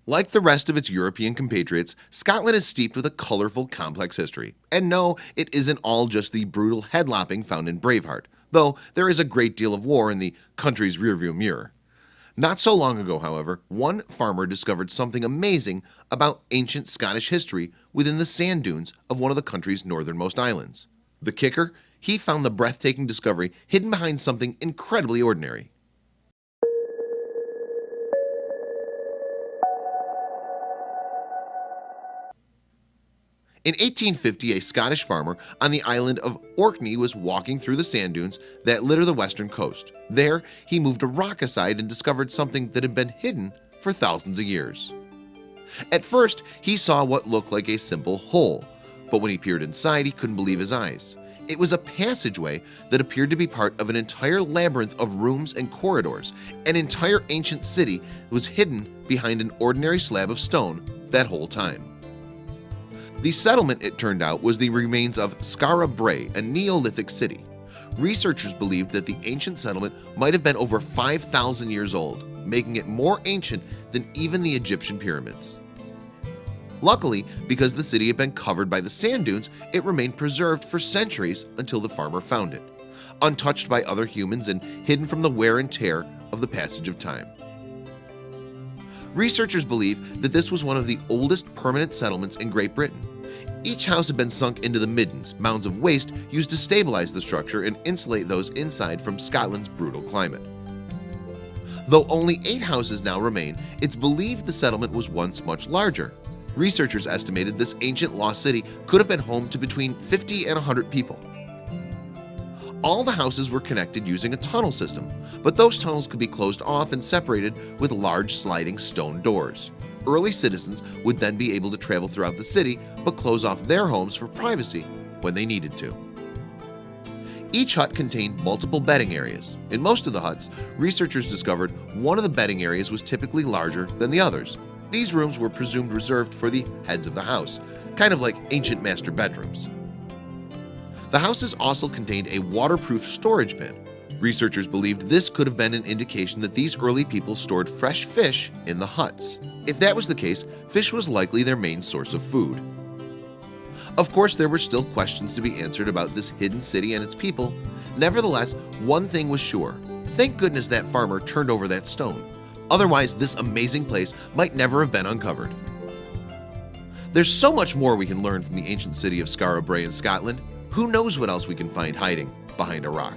Like the rest of its European compatriots, Scotland is steeped with a colorful, complex history. And no, it isn't all just the brutal head-lopping found in Bravehart, though there is a great deal of war in the country's rearview mirror. Not so long ago, however, one farmer discovered something amazing about ancient Scottish history within the sand dunes of one of the country's northernmost islands. The kicker? He found the breathtaking discovery hidden behind something incredibly ordinary. In 1850, a Scottish farmer on the island of Orkney was walking through the sand dunes that litter the western coast. There, he moved a rock aside and discovered something that had been hidden for thousands of years. At first, he saw what looked like a simple hole, but when he peered inside, he couldn't believe his eyes. It was a passageway that appeared to be part of an entire labyrinth of rooms and corridors. An entire ancient city was hidden behind an ordinary slab of stone that whole time. The settlement, it turned out, was the remains of Skara Brae, a Neolithic city. Researchers believed that the ancient settlement might have been over 5,000 years old, making it more ancient than even the Egyptian pyramids. Luckily, because the city had been covered by the sand dunes, it remained preserved for centuries until the farmer found it, untouched by other humans and hidden from the wear and tear of the passage of time. Researchers believe that this was one of the oldest permanent settlements in Great Britain. Each house had been sunk into the middens, mounds of waste used to stabilize the structure and insulate those inside from Scotland's brutal climate. Though only 8 houses now remain, it's believed the settlement was once much larger. Researchers estimated this ancient lost city could have been home to between 50 and 100 people. All the houses were connected using a tunnel system, but those tunnels could be closed off and separated with large sliding stone doors. Early citizens would then be able to travel throughout the city but close off their homes for privacy when they needed to. Each hut contained multiple bedding areas. In most of the huts, researchers discovered one of the bedding areas was typically larger than the others. These rooms were presumed reserved for the heads of the house, kind of like ancient master bedrooms. The houses also contained a waterproof storage bin. Researchers believed this could have been an indication that these early people stored fresh fish in the huts. If that was the case, fish was likely their main source of food. Of course, there were still questions to be answered about this hidden city and its people. Nevertheless, one thing was sure. Thank goodness that farmer turned over that stone. Otherwise, this amazing place might never have been uncovered. There's so much more we can learn from the ancient city of Skara Brae in Scotland. Who knows what else we can find hiding behind a rock?